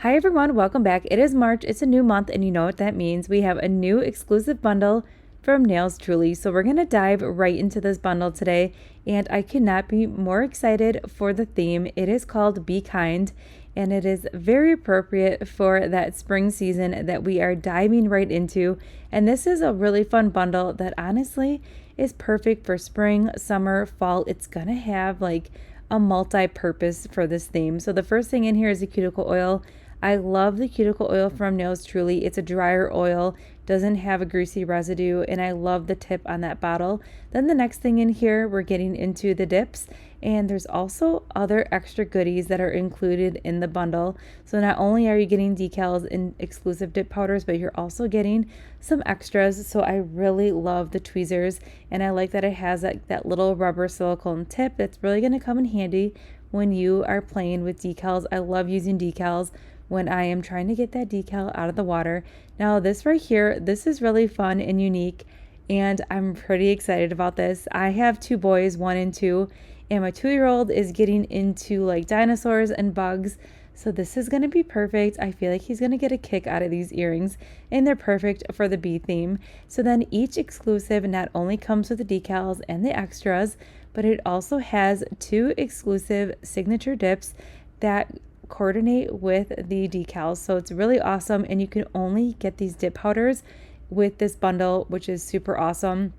Hi everyone, welcome back. It is March, it's a new month, and you know what that means. We have a new exclusive bundle from Nails Truly. So we're going to dive right into this bundle today, and I could not be more excited for the theme. It is called Be Kind, and it is very appropriate for that spring season that we are diving right into. And this is a really fun bundle that honestly is perfect for spring, summer, fall. It's going to have like a multi-purpose for this theme. So the first thing in here is the cuticle oil. I love the cuticle oil from Nails Truly. It's a drier oil, doesn't have a greasy residue, and I love the tip on that bottle. Then the next thing in here, we're getting into the dips, and there's also other extra goodies that are included in the bundle. So not only are you getting decals and exclusive dip powders, but you're also getting some extras. So I really love the tweezers, and I like that it has that little rubber silicone tip that's really going to come in handy when you are playing with decals. I love using decals when I am trying to get that decal out of the water. Now this right here, this is really fun and unique, and I'm pretty excited about this. I have two boys, 1 and 2, and my 2-year-old is getting into like dinosaurs and bugs. So this is going to be perfect. I feel like he's going to get a kick out of these earrings, and they're perfect for the bee theme. So then each exclusive not only comes with the decals and the extras, but it also has 2 exclusive signature dips that coordinate with the decals. So it's really awesome, and you can only get these dip powders with this bundle, which is super awesome.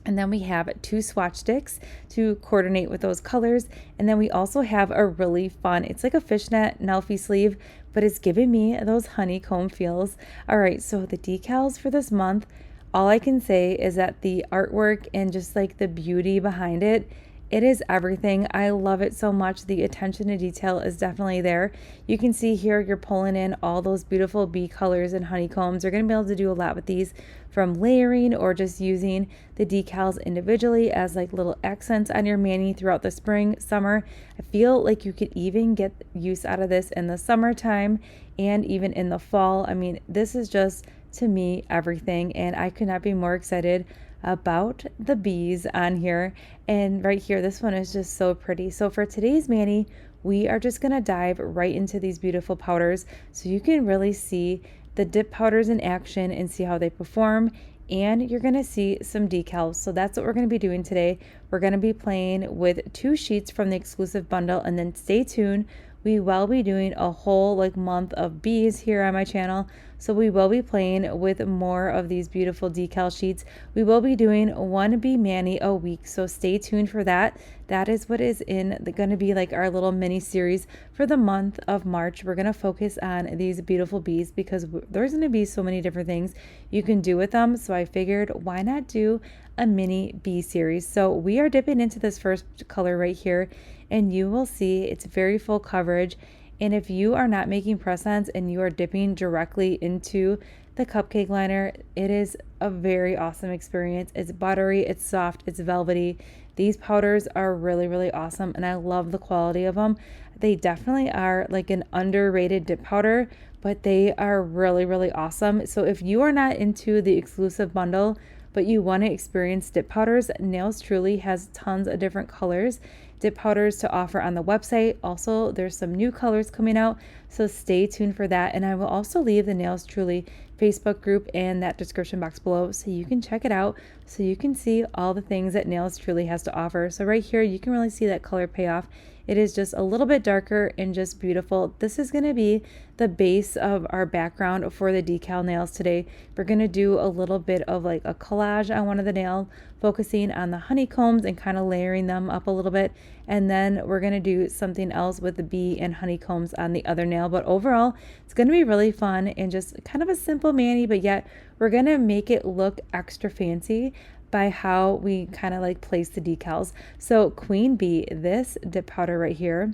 And then we have 2 swatch sticks to coordinate with those colors. And then we also have a really fun, it's like a fishnet Nelfie sleeve, but it's giving me those honeycomb feels. All right, so the decals for this month, all I can say is that the artwork and just like the beauty behind it, it is everything. I love it so much. The attention to detail is definitely there. You can see here you're pulling in all those beautiful bee colors and honeycombs. You're going to be able to do a lot with these, from layering or just using the decals individually as like little accents on your mani throughout the spring, summer. I feel like you could even get use out of this in the summertime and even in the fall. I mean, this is just, to me, everything, and I could not be more excited about the bees on here. And right here, this one is just so pretty. So for today's mani, we are just going to dive right into these beautiful powders so you can really see the dip powders in action and see how they perform, and you're going to see some decals. So that's what we're going to be doing today. We're going to be playing with 2 sheets from the exclusive bundle, and then stay tuned. We will be doing a whole like month of bees here on my channel. So we will be playing with more of these beautiful decal sheets. We will be doing 1 bee mani a week. So stay tuned for that. That is what is going to be like our little mini series for the month of March. We're going to focus on these beautiful bees because there's going to be so many different things you can do with them. So I figured, why not do a mini bee series? So we are dipping into this first color right here, and you will see it's very full coverage. And if you are not making press-ons and you are dipping directly into the cupcake liner, it is a very awesome experience. It's buttery, it's soft, it's velvety. These powders are really, really awesome, and I love the quality of them. They definitely are like an underrated dip powder, but they are really, really awesome. So if you are not into the exclusive bundle, but you want to experience dip powders, Nails Truly has tons of different colors dip powders to offer on the website. Also, there's some new colors coming out, so stay tuned for that. And I will also leave the Nails Truly Facebook group and that description box below so you can check it out, so you can see all the things that Nails Truly has to offer. So right here, you can really see that color payoff. It is just a little bit darker and just beautiful. This is going to be the base of our background for the decal nails today. We're going to do a little bit of like a collage on one of the nails, focusing on the honeycombs and kind of layering them up a little bit. And then we're going to do something else with the bee and honeycombs on the other nail. But overall, it's going to be really fun and just kind of a simple mani, but yet we're going to make it look extra fancy by how we kind of like place the decals. So Queen Bee, this dip powder right here,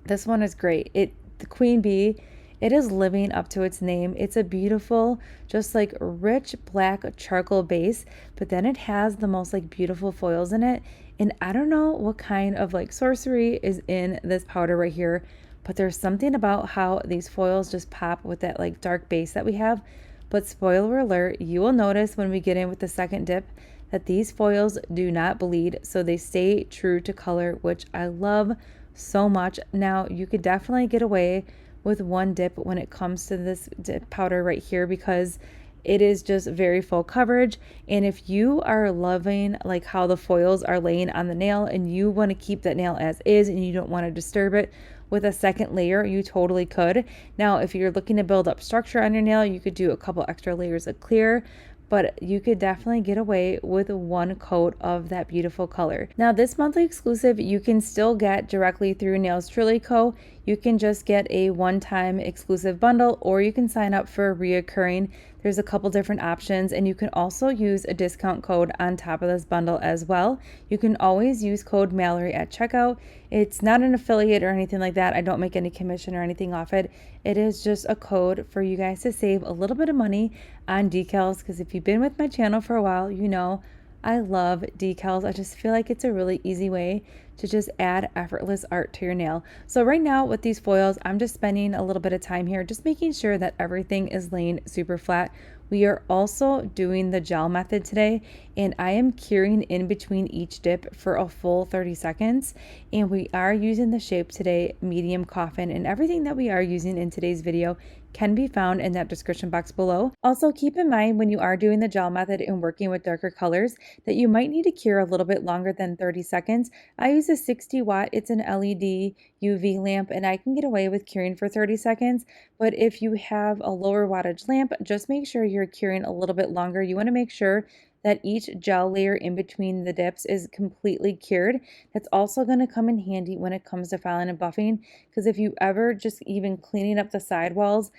this one is great. The Queen Bee, it is living up to its name. It's a beautiful, just like rich black charcoal base, but then it has the most like beautiful foils in it. And I don't know what kind of like sorcery is in this powder right here, but there's something about how these foils just pop with that like dark base that we have. But spoiler alert, you will notice when we get in with the second dip that these foils do not bleed, so they stay true to color, which I love so much. Now, you could definitely get away with one dip when it comes to this dip powder right here, because it is just very full coverage. And if you are loving like how the foils are laying on the nail and you want to keep that nail as is and you don't want to disturb it with a second layer, you totally could. Now, if you're looking to build up structure on your nail, you could do a couple extra layers of clear, but you could definitely get away with one coat of that beautiful color. Now, this monthly exclusive you can still get directly through Nails Truly Co. You can just get a one-time exclusive bundle, or you can sign up for a reoccurring. There's a couple different options, and you can also use a discount code on top of this bundle as well. You can always use code Mallory at checkout. It's not an affiliate or anything like that. I don't make any commission or anything off it. It is just a code for you guys to save a little bit of money on decals, because if you've been with my channel for a while, you know I love decals. I just feel like it's a really easy way to just add effortless art to your nail. So right now with these foils, I'm just spending a little bit of time here just making sure that everything is laying super flat. We are also doing the gel method today, and I am curing in between each dip for a full 30 seconds. And we are using the shape today, medium coffin, and everything that we are using in today's video can be found in that description box below. Also, keep in mind when you are doing the gel method and working with darker colors that you might need to cure a little bit longer than 30 seconds. I use a 60 watt, it's an LED UV lamp, and I can get away with curing for 30 seconds. But if you have a lower wattage lamp, just make sure you're curing a little bit longer. You want to make sure that each gel layer in between the dips is completely cured. That's also going to come in handy when it comes to filing and buffing, because if you ever just even cleaning up the sidewalls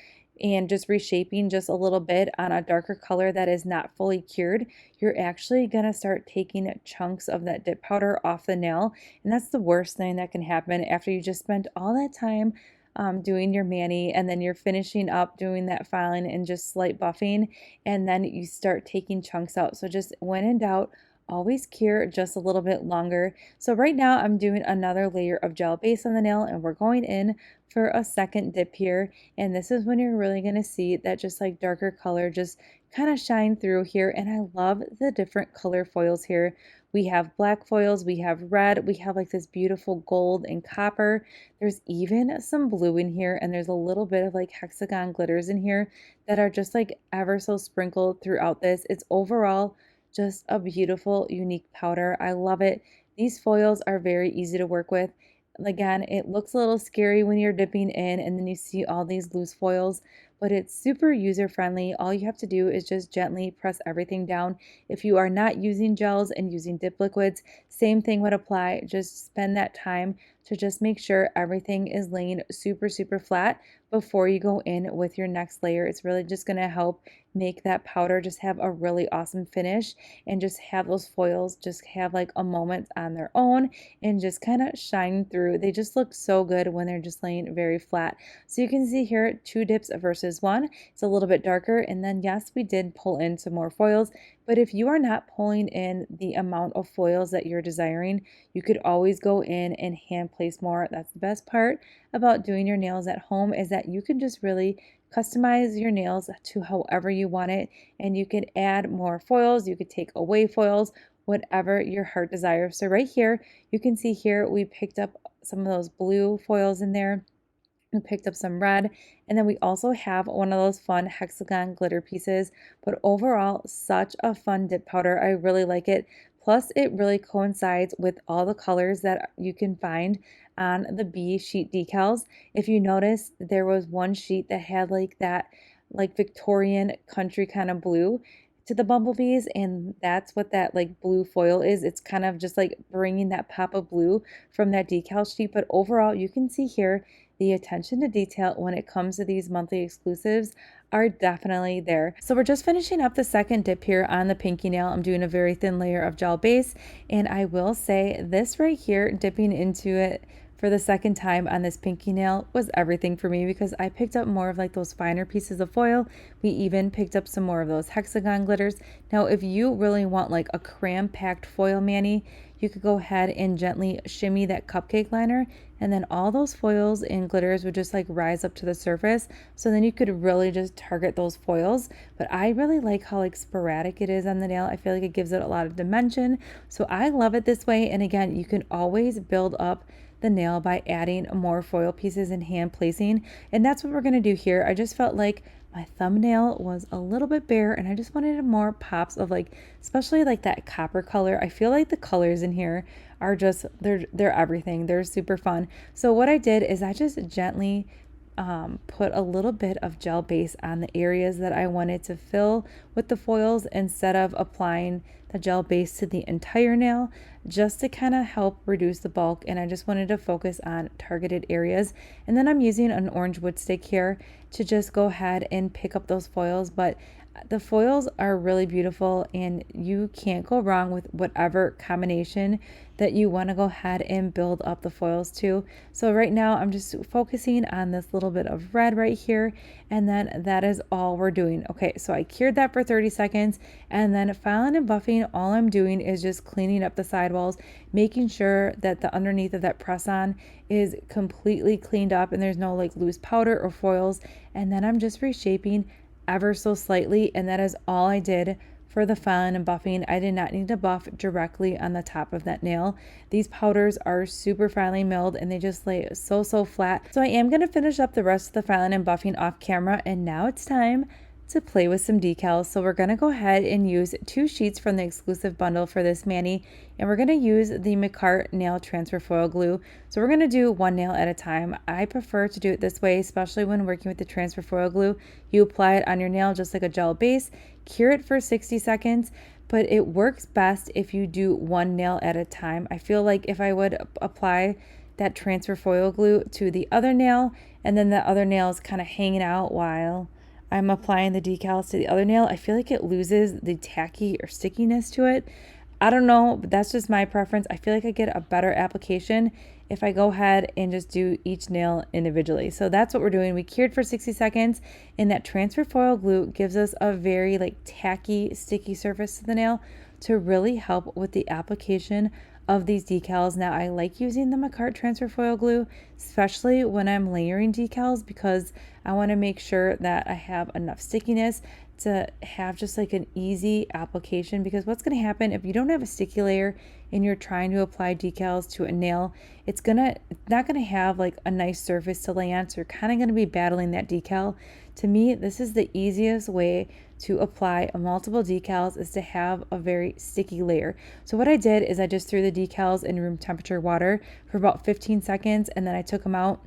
and just reshaping just a little bit on a darker color that is not fully cured, you're actually going to start taking chunks of that dip powder off the nail. And that's the worst thing that can happen after you just spent all that time doing your mani, and then you're finishing up doing that filing and just slight buffing, and then you start taking chunks out. So just when in doubt, always cure just a little bit longer. So right now I'm doing another layer of gel base on the nail, and we're going in for a second dip here. And this is when you're really going to see that just like darker color just kind of shine through here. And I love the different color foils here. We have black foils, we have red, we have like this beautiful gold and copper. There's even some blue in here, and there's a little bit of like hexagon glitters in here that are just like ever so sprinkled throughout this. It's overall just a beautiful, unique powder. I love it. These foils are very easy to work with. Again, it looks a little scary when you're dipping in and then you see all these loose foils, but it's super user friendly. All you have to do is just gently press everything down. If you are not using gels and using dip liquids, same thing would apply. Just spend that time to just make sure everything is laying super, super flat before you go in with your next layer. It's really just going to help make that powder just have a really awesome finish, and just have those foils just have like a moment on their own and just kind of shine through. They just look so good when they're just laying very flat. So you can see here 2 dips versus 1. It's a little bit darker, and then yes, we did pull in some more foils. But if you are not pulling in the amount of foils that you're desiring, you could always go in and hand place more. That's the best part about doing your nails at home, is that you can just really customize your nails to however you want it, and you can add more foils, you could take away foils, whatever your heart desires. So right here, you can see here we picked up some of those blue foils in there. We picked up some red, and then we also have one of those fun hexagon glitter pieces. But overall, such a fun dip powder. I really like it. Plus, it really coincides with all the colors that you can find on the B sheet decals. If you notice, there was one sheet that had like that like Victorian country kind of blue to the bumblebees, and that's what that like blue foil is. It's kind of just like bringing that pop of blue from that decal sheet. But overall, you can see here the attention to detail when it comes to these monthly exclusives are definitely there. So we're just finishing up the second dip here on the pinky nail. I'm doing a very thin layer of gel base, and I will say this right here, dipping into it for the second time on this pinky nail, was everything for me, because I picked up more of like those finer pieces of foil. We even picked up some more of those hexagon glitters. Now, if you really want like a cram-packed foil mani, you could go ahead and gently shimmy that cupcake liner, and then all those foils and glitters would just like rise up to the surface. So then you could really just target those foils. But I really like how like sporadic it is on the nail. I feel like it gives it a lot of dimension. So I love it this way. And again, you can always build up the nail by adding more foil pieces and hand placing. And that's what we're going to do here. I just felt like my thumbnail was a little bit bare and I just wanted more pops of like, especially like that copper color. I feel like the colors in here are just, they're everything. They're super fun. So what I did is I just gently put a little bit of gel base on the areas that I wanted to fill with the foils instead of applying the gel base to the entire nail, just to kind of help reduce the bulk. And I just wanted to focus on targeted areas. And then I'm using an orange wood stick here to just go ahead and pick up those foils. But the foils are really beautiful and you can't go wrong with whatever combination that you want to go ahead and build up the foils to. So right now I'm just focusing on this little bit of red right here, and then that is all we're doing. Okay, so I cured that for 30 seconds, and then filing and buffing, all I'm doing is just cleaning up the sidewalls, making sure that the underneath of that press on is completely cleaned up and there's no like loose powder or foils. And then I'm just reshaping ever so slightly, and that is all I did for the filing and buffing. I did not need to buff directly on the top of that nail. These powders are super finely milled and they just lay so flat. So I am going to finish up the rest of the filing and buffing off camera, and now it's time to play with some decals. So we're going to go ahead and use 2 sheets from the exclusive bundle for this mani, and we're going to use the Makartt nail transfer foil glue. So we're going to do 1 nail at a time. I prefer to do it this way, especially when working with the transfer foil glue. You apply it on your nail just like a gel base, cure it for 60 seconds, but it works best if you do 1 nail at a time. I feel like if I would apply that transfer foil glue to the other nail and then the other nail is kind of hanging out while I'm applying the decals to the other nail, I feel like it loses the tacky or stickiness to it. I don't know, but that's just my preference. I feel like I get a better application if I go ahead and just do each nail individually. So that's what we're doing. We cured for 60 seconds, and that transfer foil glue gives us a very like tacky, sticky surface to the nail to really help with the application of these decals. Now I like using the Makartt transfer foil glue, especially when I'm layering decals, because I want to make sure that I have enough stickiness to have just like an easy application. Because what's going to happen if you don't have a sticky layer and you're trying to apply decals to a nail, it's not gonna have like a nice surface to lay on, so you're kind of going to be battling that decal. To me, this is the easiest way to apply multiple decals, is to have a very sticky layer. So what I did is I just threw the decals in room temperature water for about 15 seconds, and then I took them out,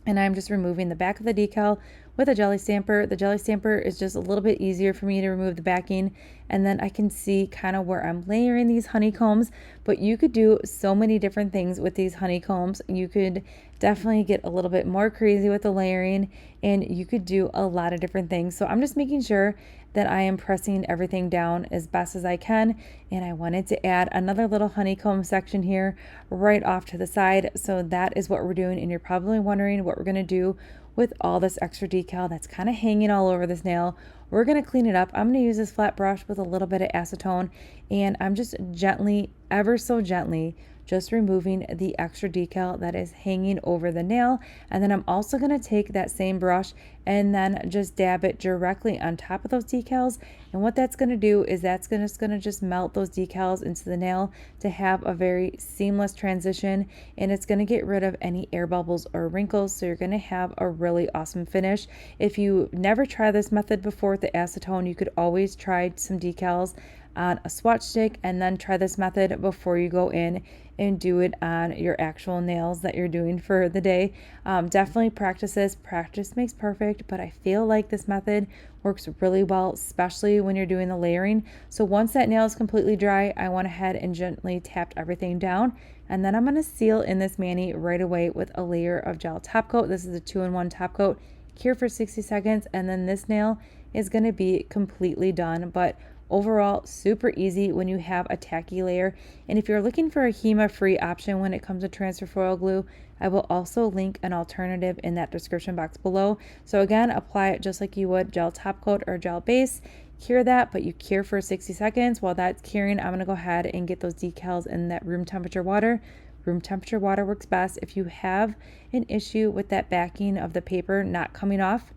and I'm just removing the back of the decal with a jelly stamper. The jelly stamper is just a little bit easier for me to remove the backing, and then I can see kind of where I'm layering these honeycombs. But you could do so many different things with these honeycombs. You could definitely get a little bit more crazy with the layering, and you could do a lot of different things. So I'm just making sure that I am pressing everything down as best as I can. And I wanted to add another little honeycomb section here right off to the side. So that is what we're doing. And you're probably wondering what we're going to do with all this extra decal that's kind of hanging all over this nail. We're going to clean it up. I'm going to use this flat brush with a little bit of acetone, and I'm just gently, ever so gently, just removing the extra decal that is hanging over the nail. And then I'm also going to take that same brush and then just dab it directly on top of those decals. And what that's going to do is that's going to just melt those decals into the nail to have a very seamless transition, and it's going to get rid of any air bubbles or wrinkles. So you're going to have a really awesome finish. If you never tried this method before with the acetone, you could always try some decals on a swatch stick and then try this method before you go in and do it on your actual nails that you're doing for the day. Definitely practice this. Practice makes perfect, but I feel like this method works really well, especially when you're doing the layering. So once that nail is completely dry, I went ahead and gently tapped everything down, and then I'm going to seal in this mani right away with a layer of gel top coat. This is a 2-in-1 top coat. Cure for 60 seconds, and then this nail is going to be completely done. But overall, super easy when you have a tacky layer. And if you're looking for a HEMA free option when it comes to transfer foil glue, I will also link an alternative in that description box below. So again, apply it just like you would gel top coat or gel base. Cure that, but you cure for 60 seconds. While that's curing, I'm going to go ahead and get those decals in that room temperature water. Room temperature water works best. If you have an issue with that backing of the paper not coming off,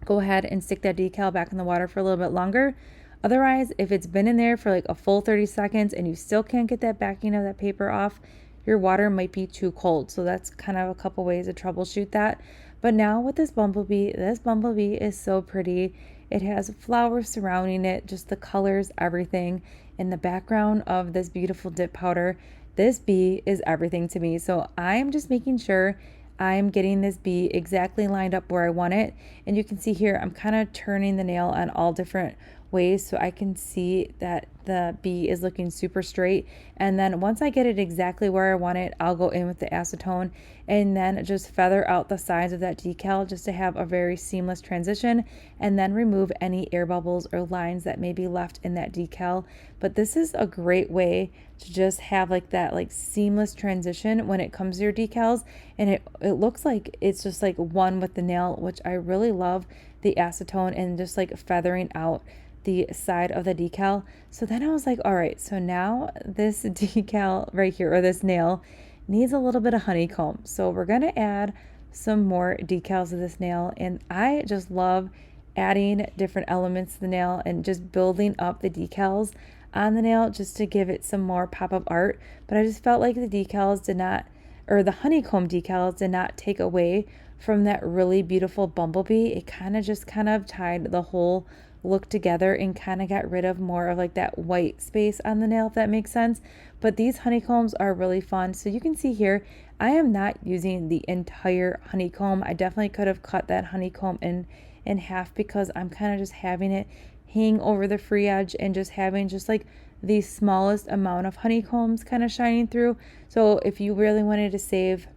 go ahead and stick that decal back in the water for a little bit longer. Otherwise, if it's been in there for like a full 30 seconds and you still can't get that backing of that paper off, your water might be too cold. So that's kind of a couple ways to troubleshoot that. But now with this bumblebee is so pretty. It has flowers surrounding it, just the colors, everything. In the background of this beautiful dip powder, this bee is everything to me. So I'm just making sure I'm getting this bee exactly lined up where I want it. And you can see here, I'm kind of turning the nail on all different ways so I can see that the bee is looking super straight. And then once I get it exactly where I want it, I'll go in with the acetone and then just feather out the sides of that decal just to have a very seamless transition, and then remove any air bubbles or lines that may be left in that decal. But this is a great way to just have like that like seamless transition when it comes to your decals, and it looks like it's just like one with the nail, which I really love the acetone and just like feathering out the side of the decal. So then I was like, all right, so now this decal right here, or this nail, needs a little bit of honeycomb. So we're going to add some more decals to this nail. And I just love adding different elements to the nail and just building up the decals on the nail just to give it some more pop-up art. But I just felt like the decals did not, or the honeycomb decals did not take away from that really beautiful bumblebee. It kind of tied the whole look together and kind of got rid of more of like that white space on the nail, if that makes sense. But these honeycombs are really fun. So you can see here, I am not using the entire honeycomb. I definitely could have cut that honeycomb in half because I'm kind of just having it hang over the free edge and just having just like the smallest amount of honeycombs kind of shining through. So if you really wanted to save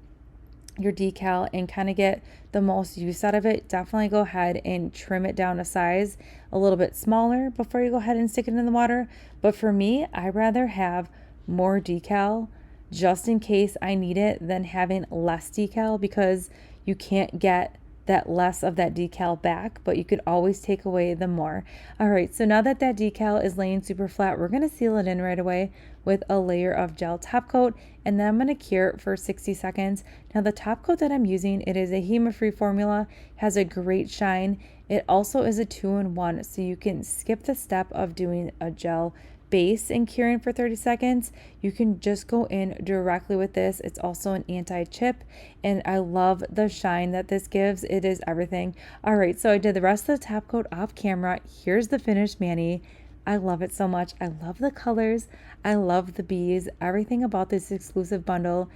your decal and kind of get the most use out of it, definitely go ahead and trim it down a size a little bit smaller before you go ahead and stick it in the water. But for me, I'd rather have more decal just in case I need it than having less decal, because you can't get that less of that decal back, but you could always take away the more. All right, so now that that decal is laying super flat, we're going to seal it in right away with a layer of gel top coat, and then I'm going to cure it for 60 seconds. Now the top coat that I'm using, it is a HEMA free formula, has a great shine. It also is a 2-in-1, so you can skip the step of doing a gel base and curing for 30 seconds. You can just go in directly with this. It's also an anti-chip, and I love the shine that this gives. It is everything. All right, so I did the rest of the top coat off camera. Here's the finished mani. I love it so much. I love the colors. I love the bees. Everything about this exclusive bundle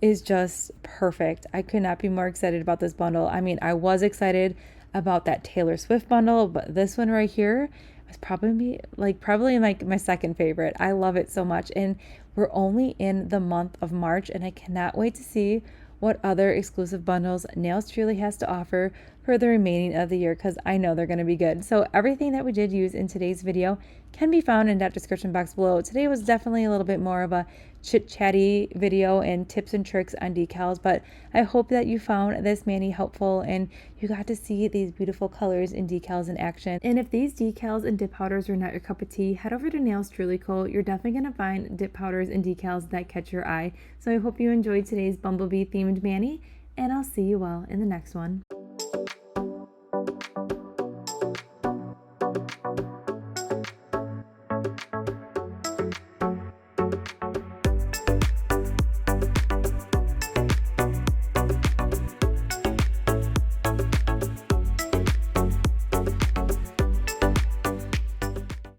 is just perfect. I could not be more excited about this bundle. I mean, I was excited about that Taylor Swift bundle, but this one right here was probably my second favorite. I love it so much, and we're only in the month of March, and I cannot wait to see what other exclusive bundles Nails Truly has to offer for the remaining of the year, because I know they're going to be good. So everything that we did use in today's video can be found in that description box below. Today was definitely a little bit more of a chit-chatty video and tips and tricks on decals, but I hope that you found this mani helpful and you got to see these beautiful colors in decals in action. And if these decals and dip powders are not your cup of tea, head over to Nails Truly Co. You're definitely going to find dip powders and decals that catch your eye. So I hope you enjoyed today's bumblebee themed mani, and I'll see you all in the next one.